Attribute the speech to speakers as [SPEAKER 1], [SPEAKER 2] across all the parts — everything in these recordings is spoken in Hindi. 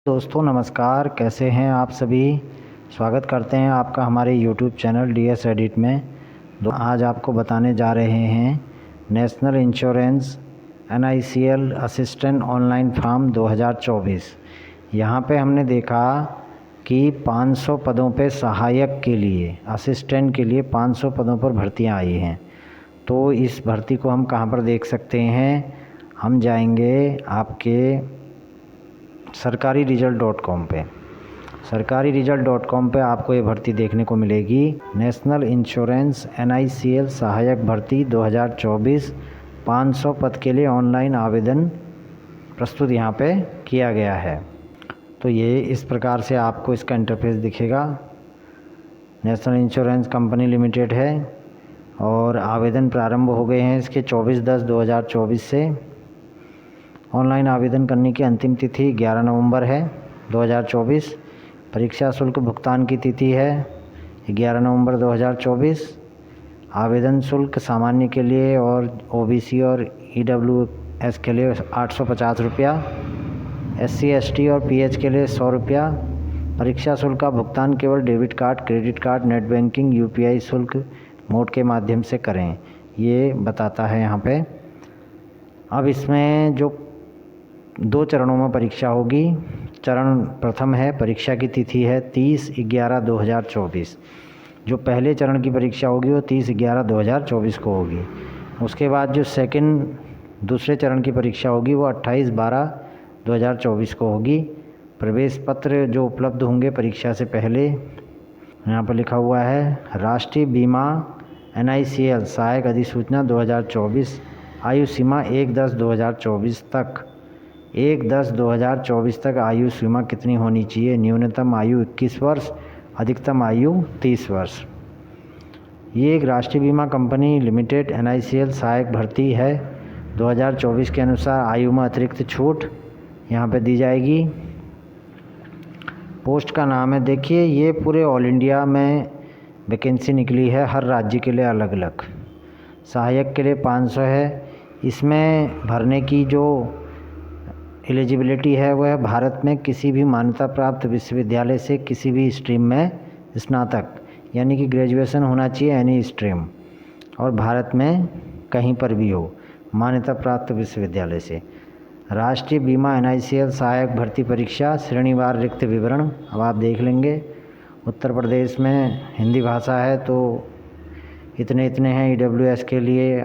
[SPEAKER 1] दोस्तों नमस्कार, कैसे हैं आप सभी। स्वागत करते हैं आपका हमारे YouTube चैनल DS एडिट में। आज आपको बताने जा रहे हैं national insurance NICL assistant online form 2024। यहाँ पे हमने देखा कि 500 पदों पे सहायक के लिए, असिस्टेंट के लिए 500 पदों पर भर्तियाँ आई हैं। तो इस भर्ती को हम कहाँ पर देख सकते हैं? हम जाएंगे आपके सरकारी रिजल्ट.com पे। सरकारी रिजल्ट.com पे आपको ये भर्ती देखने को मिलेगी। नेशनल इंश्योरेंस NICL सहायक भर्ती 2024 500 पद के लिए ऑनलाइन आवेदन प्रस्तुत यहाँ पे किया गया है। तो ये इस प्रकार से आपको इसका इंटरफेस दिखेगा। नेशनल इंश्योरेंस कंपनी लिमिटेड है और आवेदन प्रारंभ हो गए हैं इसके 24/10/2024 से। ऑनलाइन आवेदन करने की अंतिम तिथि 11 नवंबर है 2024। परीक्षा शुल्क भुगतान की तिथि है 11 नवंबर 2024। आवेदन शुल्क सामान्य के लिए और OBC और EWS के लिए 850 रुपया, SC ST और PH के लिए 100 रुपया। परीक्षा शुल्क का भुगतान केवल debit card, credit card, net banking, UPI शुल्क मोड के माध्यम से करें, ये बताता है यहाँ पे। अब इसमें जो 2 चरणों में परीक्षा होगी। चरण प्रथम है, परीक्षा की तिथि है 30/11/2024। जो पहले चरण की परीक्षा होगी वो 30/11/2024 को होगी। उसके बाद जो दूसरे चरण की परीक्षा होगी वो 28/12/2024 को होगी। प्रवेश पत्र जो उपलब्ध होंगे परीक्षा से पहले, यहाँ पर लिखा हुआ है राष्ट्रीय बीमा NICL सहायक अधिसूचना 2024। आयु सीमा 1/10/2024 तक। 1/10/2024 तक आयु सीमा कितनी होनी चाहिए? न्यूनतम आयु 21 वर्ष, अधिकतम आयु 30 वर्ष। ये एक राष्ट्रीय बीमा कंपनी लिमिटेड NICL सहायक भर्ती है। 2024 के अनुसार आयु में अतिरिक्त छूट यहाँ पे दी जाएगी। पोस्ट का नाम है, देखिए ये पूरे ऑल इंडिया में वैकेंसी निकली है, हर राज्य के लिए अलग अलग। सहायक के लिए 500 है। इसमें भरने की जो एलिजिबिलिटी है वह भारत में किसी भी मान्यता प्राप्त विश्वविद्यालय से किसी भी स्ट्रीम में स्नातक यानी कि ग्रेजुएशन होना चाहिए एनी स्ट्रीम, और भारत में कहीं पर भी हो मान्यता प्राप्त विश्वविद्यालय से। राष्ट्रीय बीमा NICL सहायक भर्ती परीक्षा श्रेणीवार रिक्त विवरण अब आप देख लेंगे। उत्तर प्रदेश में हिंदी भाषा है तो इतने हैं। EWS के लिए,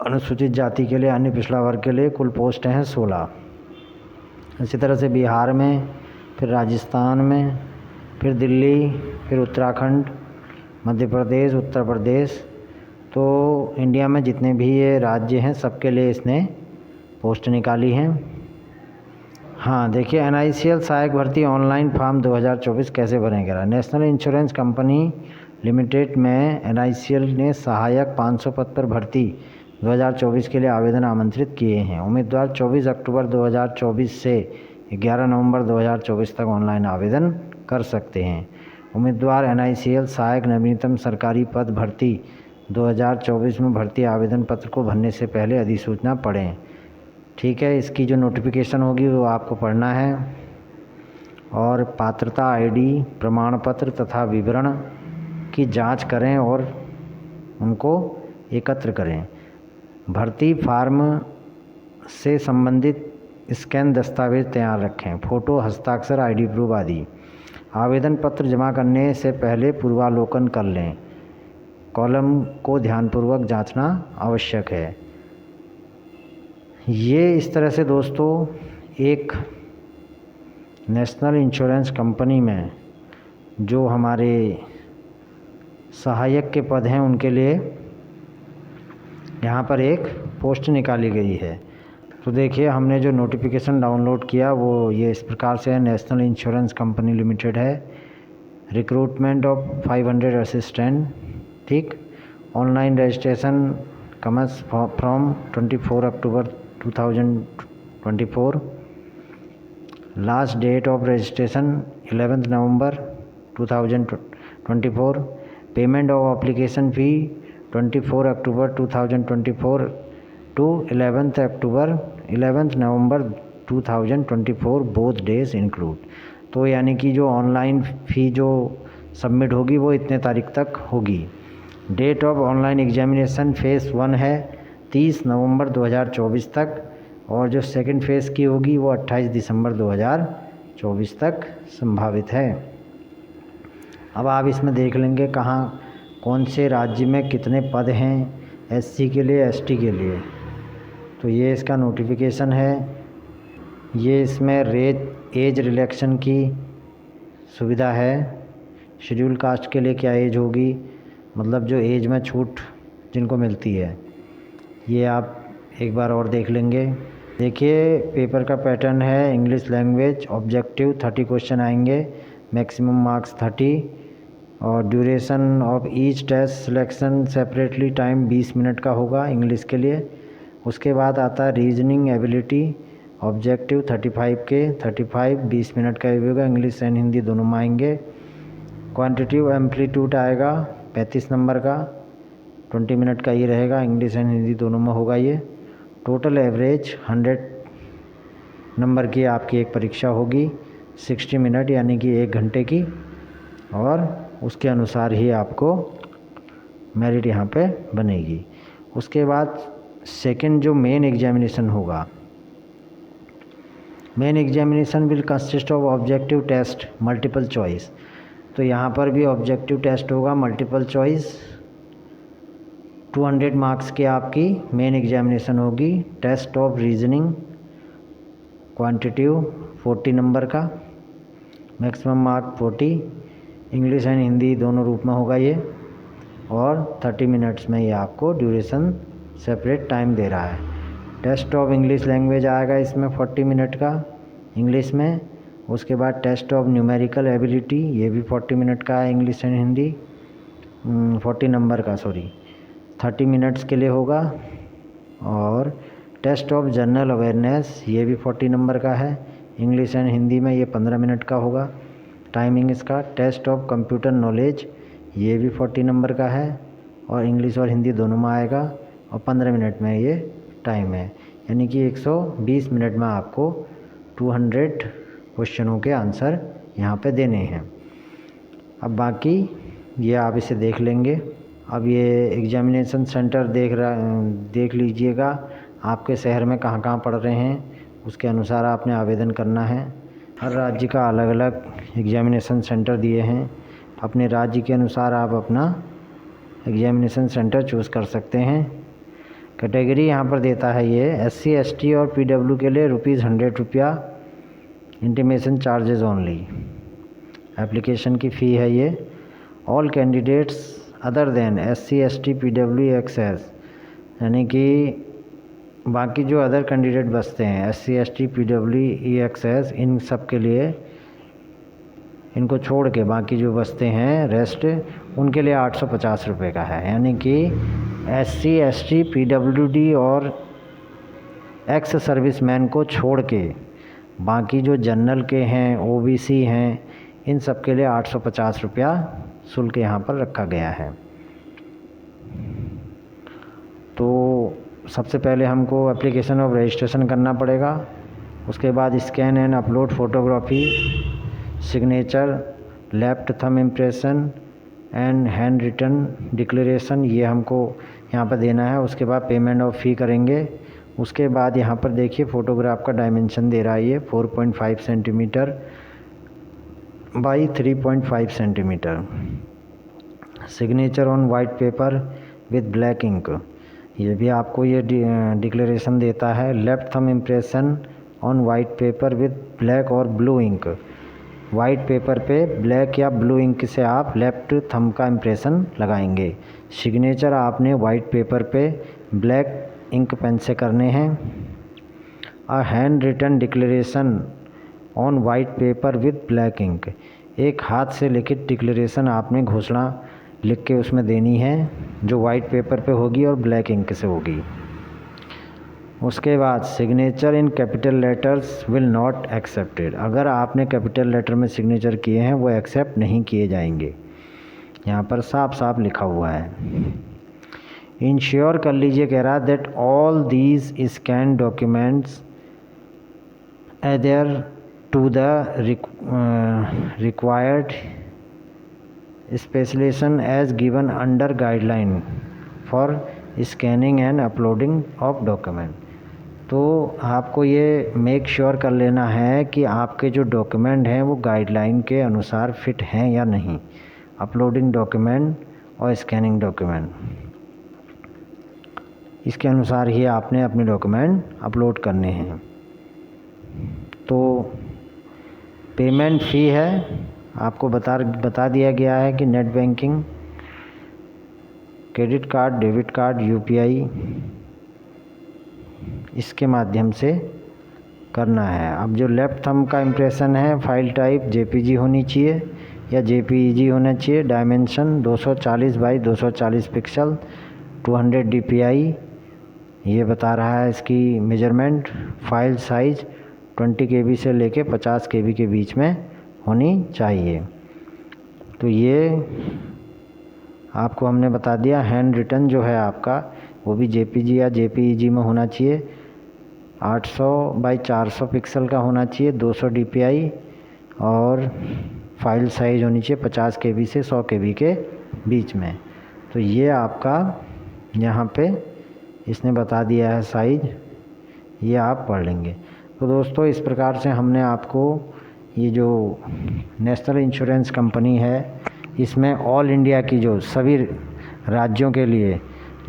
[SPEAKER 1] अनुसूचित जाति के लिए, अन्य पिछड़ा वर्ग के लिए कुल पोस्ट हैं 16। इसी तरह से बिहार में, फिर राजस्थान में, फिर दिल्ली, फिर उत्तराखंड, मध्य प्रदेश, उत्तर प्रदेश। तो इंडिया में जितने भी ये राज्य हैं सबके लिए इसने पोस्ट निकाली हैं। हाँ देखिए, NICL सहायक भर्ती ऑनलाइन फॉर्म 2024 कैसे भरेंगे। नेशनल इंश्योरेंस कंपनी लिमिटेड में NICL ने सहायक 500 पद पर भर्ती 2024 के लिए आवेदन आमंत्रित किए हैं। उम्मीदवार 24 अक्टूबर 2024 से 11 नवंबर 2024 तक ऑनलाइन आवेदन कर सकते हैं। उम्मीदवार NICL सहायक नवीनतम सरकारी पद भर्ती 2024 में भर्ती आवेदन पत्र को भरने से पहले अधिसूचना पढ़ें। ठीक है, इसकी जो नोटिफिकेशन होगी वो आपको पढ़ना है और पात्रता ID, प्रमाण पत्र तथा विवरण की जांच करें और उनको एकत्र करें। भर्ती फार्म से संबंधित स्कैन दस्तावेज तैयार रखें, फ़ोटो, हस्ताक्षर, ID प्रूफ आदि। आवेदन पत्र जमा करने से पहले पूर्वावलोकन कर लें। कॉलम को ध्यानपूर्वक जांचना आवश्यक है। ये इस तरह से दोस्तों एक नेशनल इंश्योरेंस कंपनी में जो हमारे सहायक के पद हैं उनके लिए यहाँ पर एक पोस्ट निकाली गई है। तो देखिए, हमने जो नोटिफिकेशन डाउनलोड किया वो ये इस प्रकार से है। नेशनल इंश्योरेंस कंपनी लिमिटेड है, रिक्रूटमेंट ऑफ 500 असिस्टेंट। ठीक, online registration commence from 24 October 2024। Last date of registration 11 November 2024। Payment of application fee 24 October 2024 to 11 November 2024 both days include. तो यानी कि जो ऑनलाइन फ़ी जो सबमिट होगी वो इतने तारीख तक होगी। Date of online examination phase 1 है 30 नवंबर 2024 तक, और जो सेकंड फ़ेज़ की होगी वो 28 दिसंबर 2024 तक संभावित है। अब आप इसमें देख लेंगे कहाँ कौन से राज्य में कितने पद हैं एससी के लिए, एसटी के लिए। तो ये इसका नोटिफिकेशन है। ये इसमें एज रिलैक्सेशन की सुविधा है। शेड्यूल कास्ट के लिए क्या एज होगी, मतलब जो एज में छूट जिनको मिलती है, ये आप एक बार और देख लेंगे। देखिए पेपर का पैटर्न है इंग्लिश लैंग्वेज ऑब्जेक्टिव 30 क्वेश्चन आएंगे, मैक्सिमम मार्क्स 30, और duration of each test selection separately time 20 minute का होगा इंग्लिश के लिए। उसके बाद आता है रीजनिंग एबिलिटी ऑब्जेक्टिव 35 के 35 20 मिनट का भी होगा, इंग्लिश एंड हिंदी दोनों में आएंगे। क्वांटिटिव एम्पलीट्यूड आएगा 35 नंबर का, 20 मिनट का ही रहेगा, इंग्लिश एंड हिंदी दोनों में होगा ये। टोटल एवरेज 100 नंबर की आपकी एक परीक्षा होगी, 60 मिनट यानी कि 1 घंटे की, और उसके अनुसार ही आपको मेरिट यहाँ पे बनेगी। उसके बाद सेकंड जो मेन एग्जामिनेशन होगा, main examination will consist of objective test multiple choice. तो यहाँ पर भी ऑब्जेक्टिव टेस्ट होगा मल्टीपल चॉइस, 200 मार्क्स की आपकी मेन एग्जामिनेशन होगी। Test of reasoning quantitative 40 number का, maximum mark 40, English and Hindi दोनों रूप में होगा ये, और 30 मिनट्स में ये आपको ड्यूरेशन सेपरेट टाइम दे रहा है। टेस्ट ऑफ इंग्लिश लैंग्वेज आएगा इसमें 40 मिनट का इंग्लिश में। उसके बाद टेस्ट ऑफ न्यूमेरिकल एबिलिटी, ये भी 40 मिनट का है, इंग्लिश एंड हिंदी 40 नंबर का 30 मिनट्स के लिए होगा। और टेस्ट ऑफ जनरल अवेयरनेस, ये भी 40 नंबर का है, इंग्लिश एंड हिंदी में ये 15 मिनट का होगा टाइमिंग इसका। टेस्ट ऑफ कंप्यूटर नॉलेज, ये भी 40 नंबर का है, और इंग्लिश और हिंदी दोनों में आएगा, और 15 मिनट में ये टाइम है, यानी कि 120 मिनट में आपको 200 क्वेश्चनों के आंसर यहाँ पे देने हैं। अब बाकी ये आप इसे देख लेंगे। अब ये एग्जामिनेशन सेंटर देख लीजिएगा आपके शहर में कहाँ कहाँ पढ़ रहे हैं, उसके अनुसार आपने आवेदन करना है। हर राज्य का अलग अलग एग्जामिनेशन सेंटर दिए हैं, अपने राज्य के अनुसार आप अपना एग्जामिनेशन सेंटर चूज़ कर सकते हैं। कैटेगरी यहाँ पर देता है ये एससी एसटी और पीडब्ल्यू के लिए ₹100 इंटीमेशन चार्जेस ओनली, एप्लीकेशन की फ़ी है ये। All candidates other than SC ST PW ExS, यानी कि बाकी जो अदर कैंडिडेट बचते हैं एससी एसटी पीडब्ल्यू एक्सेस, इन सब के लिए, इनको छोड़ के बाकी जो बचते हैं रेस्ट, उनके लिए 850 रुपये का है। यानी कि एससी एसटी पीडब्ल्यूडी और एक्स सर्विसमैन को छोड़ के बाकी जो जनरल के हैं, ओबीसी हैं, इन सब के लिए 850 रुपया शुल्क यहाँ पर रखा गया है। तो सबसे पहले हमको एप्लीकेशन ऑफ रजिस्ट्रेशन करना पड़ेगा। उसके बाद scan and upload photography, signature, left thumb impression and hand written declaration, ये हमको यहाँ पर देना है। उसके बाद पेमेंट ऑफ फ़ी करेंगे। उसके बाद यहाँ पर देखिए फ़ोटोग्राफ का डायमेंशन दे रहा है ये 4.5 centimetre by 3.5 centimetre. Signature on white paper with black ink, ये भी आपको ये डिक्लेरेशन देता है। Left thumb impression on white paper with black और ब्लू इंक, वाइट पेपर पे ब्लैक या ब्लू इंक से आप लेफ़्ट थंब का इम्प्रेशन लगाएंगे। सिग्नेचर आपने वाइट पेपर पे ब्लैक इंक पेन से करने हैं। A hand written declaration on white paper with black ink, एक हाथ से लिखित डिक्लेरेशन आपने घोषणा लिख के उसमें देनी है, जो वाइट पेपर पे होगी और ब्लैक इंक से होगी। उसके बाद signature in capital letters will not accepted, अगर आपने कैपिटल लेटर में सिग्नेचर किए हैं वो एक्सेप्ट नहीं किए जाएंगे, यहाँ पर साफ साफ लिखा हुआ है। इंश्योर कर लीजिए, कह रहा है that all these scan documents adhere to the required specification as given under guideline for scanning and uploading of document। तो आपको ये मेक श्योर कर लेना है कि आपके जो डॉक्यूमेंट हैं वो गाइडलाइन के अनुसार फिट हैं या नहीं, अपलोडिंग डॉक्यूमेंट और स्कैनिंग डॉक्यूमेंट, इसके अनुसार ही आपने अपने डॉक्यूमेंट अपलोड करने हैं। तो पेमेंट फ़ी है, आपको बता दिया गया है कि net banking, credit card, debit card, UPI, इसके माध्यम से करना है। अब जो लेफ्ट थंब का इम्प्रेशन है, फाइल टाइप जेपीजी होनी चाहिए या जेपीईजी होना चाहिए। डायमेंशन 240 बाई 240 पिक्सल, 200 DPI ये बता रहा है इसकी मेजरमेंट। फाइल साइज़ 20 KB से लेके 50 KB के बीच में होनी चाहिए। तो ये आपको हमने बता दिया। हैंड रिटन जो है आपका वो भी जेपीजी या जेपीईजी में होना चाहिए। 800 बाई 400 पिक्सल का होना चाहिए, 200 DPI और फाइल साइज़ होनी चाहिए 50 KB से 100 KB के बीच में। तो ये आपका यहाँ पे इसने बता दिया है साइज़, ये आप पढ़ लेंगे। तो दोस्तों इस प्रकार से हमने आपको ये जो नेशनल इंश्योरेंस कंपनी है, इसमें ऑल इंडिया की जो सभी राज्यों के लिए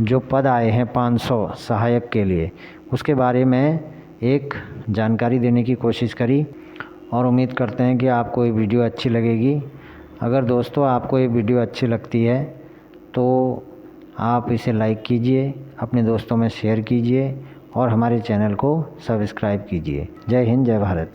[SPEAKER 1] जो पद आए हैं 500 सहायक के लिए, उसके बारे में एक जानकारी देने की कोशिश करी और उम्मीद करते हैं कि आपको ये वीडियो अच्छी लगेगी। अगर दोस्तों आपको ये वीडियो अच्छी लगती है तो आप इसे लाइक कीजिए, अपने दोस्तों में शेयर कीजिए और हमारे चैनल को सब्सक्राइब कीजिए। जय हिंद, जय भारत।